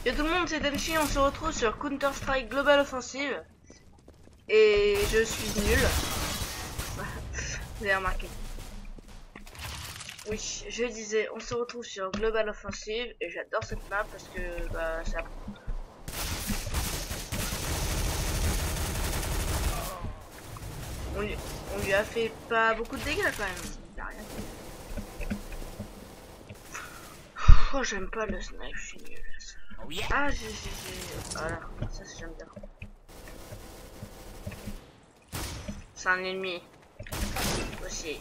Yo tout le monde, c'est Denshi, on se retrouve sur Counter-Strike Global Offensive. Et je suis nul. Vous avez remarqué. Oui, je disais, on se retrouve sur Global Offensive et j'adore cette map parce que bah ça. On lui a fait pas beaucoup de dégâts quand même. Il a rien fait. Oh, j'aime pas le snipe, je suis nul. Oh yeah. Ah, voilà, ça j'aime bien. C'est un ennemi aussi.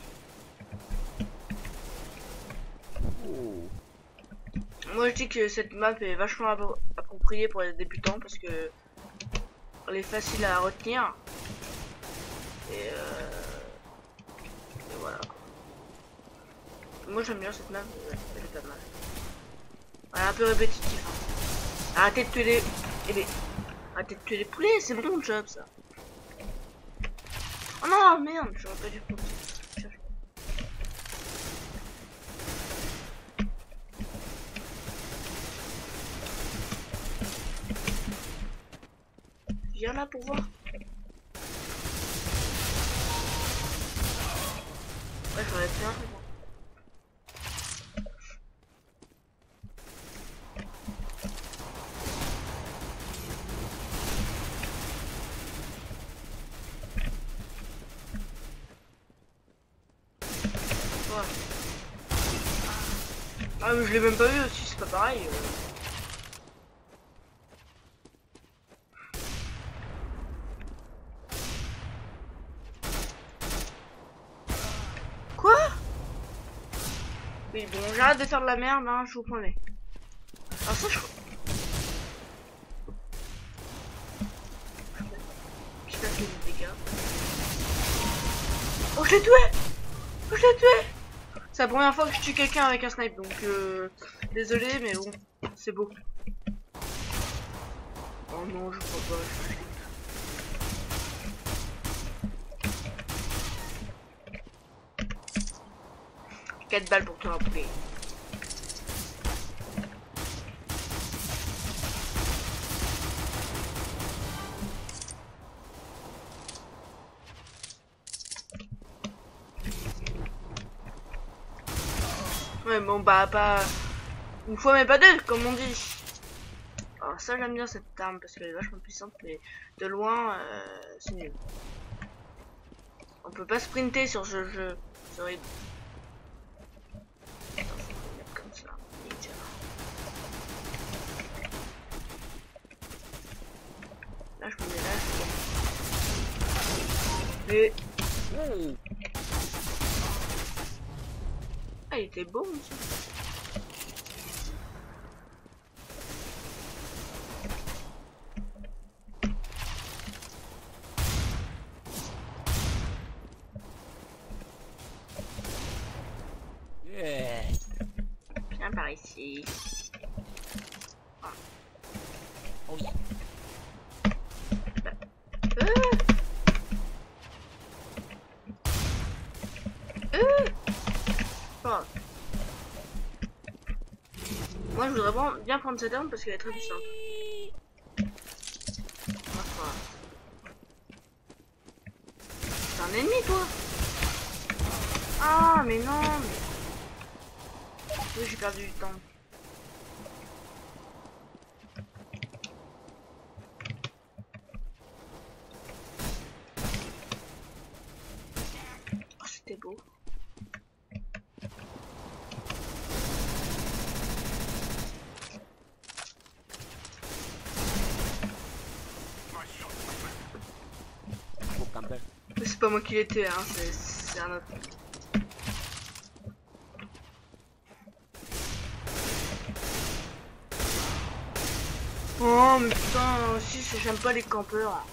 Oh. Moi je dis que cette map est vachement appropriée pour les débutants parce que elle est facile à retenir et voilà. Moi j'aime bien cette map, elle est pas mal. Elle est un peu répétitive. Arrêtez de tuer arrêtez de tuer les poulets, c'est mon job ça. Oh non merde, j'aurais pas dû prendre ça. Viens là pour voir. Ouais, j'aurais fait un peu. Ouais. Ah mais je l'ai même pas vu aussi, c'est pas pareil. Quoi? Oui bon, j'arrête de faire de la merde, hein, je vous promets. Alors ça je... J'ai pas fait des dégâts. Oh je l'ai tué! Oh je l'ai tué! C'est la première fois que je tue quelqu'un avec un snipe, donc désolé, mais bon, c'est beau. Oh non, je crois pas. 4 balles pour toi, poulet. Ouais, bon, bah, pas une fois, mais pas deux, comme on dit. Alors, ça, j'aime bien cette arme parce qu'elle est vachement puissante, mais de loin, c'est nul. On peut pas sprinter sur ce jeu. C'est horrible. Attends, faut le mettre comme ça. Là, je me mets là. Et... Oh. Ah, il était beau, monsieur. Yeah. Viens par ici. Ah. Oh yeah. Oh. Moi, je voudrais vraiment bien prendre cette arme parce qu'elle est très puissante. C'est un ennemi, toi? Ah, mais non, mais... Oui, j'ai perdu du temps. Oh, c'était beau. Faut camper. Mais c'est pas moi qui l'ai tué, hein, c'est un autre. Oh, mais putain, aussi, j'aime pas les campeurs.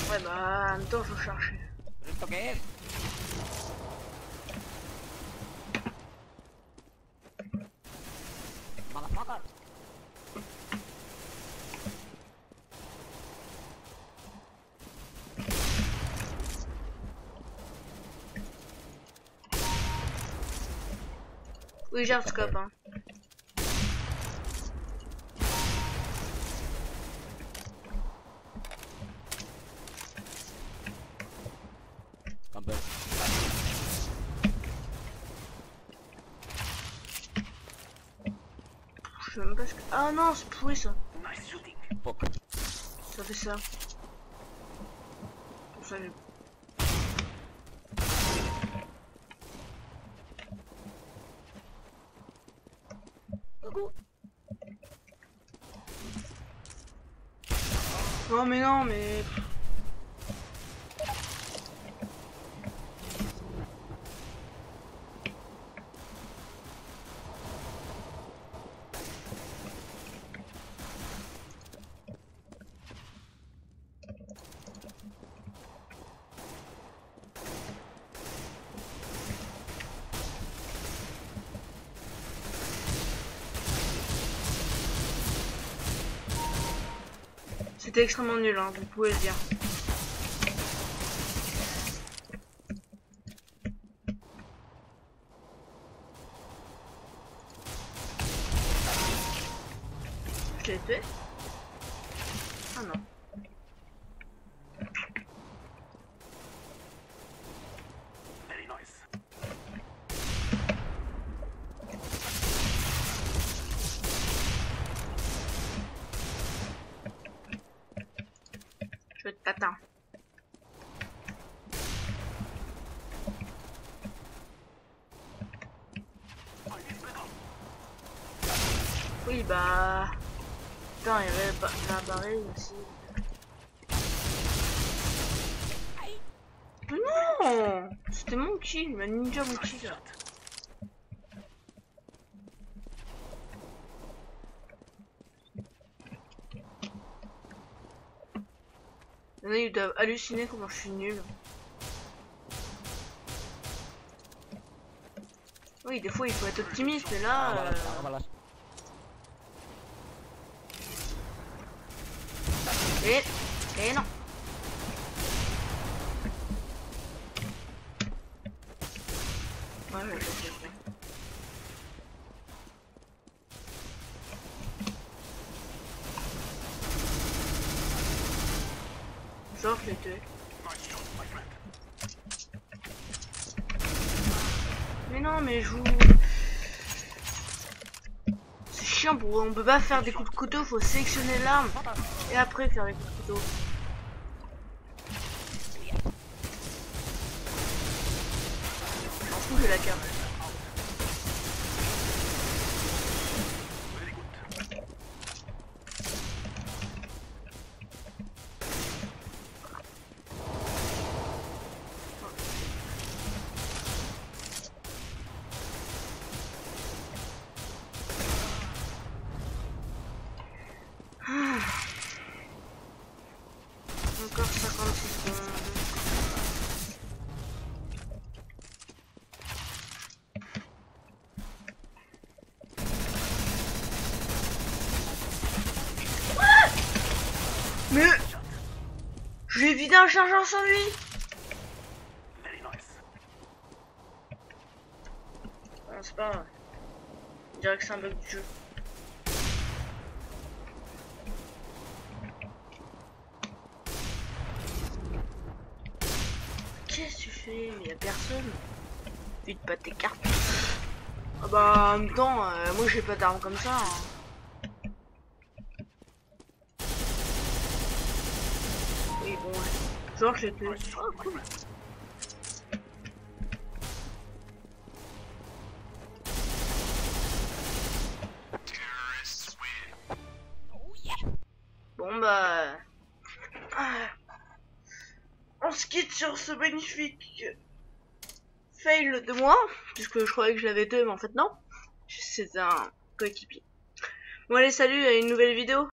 Ouais, bah, en même temps, faut chercher. ¿Esto qué es? Motherfucker. Oui, j'ai un scope, hein. Camper. Je sais même pas ce que... Ah non, c'est pourri ça. Fuck. Ça fait ça. Pour ça, j'ai... Oh mais non, mais... C'était extrêmement nul, hein, vous pouvez le dire. Je t'ai tué? Ah non. Je vais te tatin. Oui, bah... Putain, il y avait la barrée aussi. Non! C'était mon kill, ma ninja mon kill. Il y en a, ils doivent halluciner comment je suis nul. Oui, des fois il faut être optimiste, mais là... Et non. Ouais, je sais. Genre, je l'ai tué. Mais non, mais je vous... C'est chiant, on peut pas faire des coups de couteau, faut sélectionner l'arme et après faire les coups de couteau. J'en fous, j'ai la carte. Encore 56 secondes. Mais je lui ai vidé un chargeur sur lui. Non, c'est pas grave. Je dirais que c'est un bug du jeu. Qu'est-ce que tu fais? Mais y'a personne. Vite pas tes cartes. Ah bah en même temps, moi j'ai pas d'armes comme ça. Hein. Oui bon ouais. Genre j'ai tué. Oh cool. Bon bah... On se quitte sur ce magnifique fail de moi, puisque je croyais que je l'avais tué, mais en fait non. C'est un coéquipier. Bon allez, salut, à une nouvelle vidéo.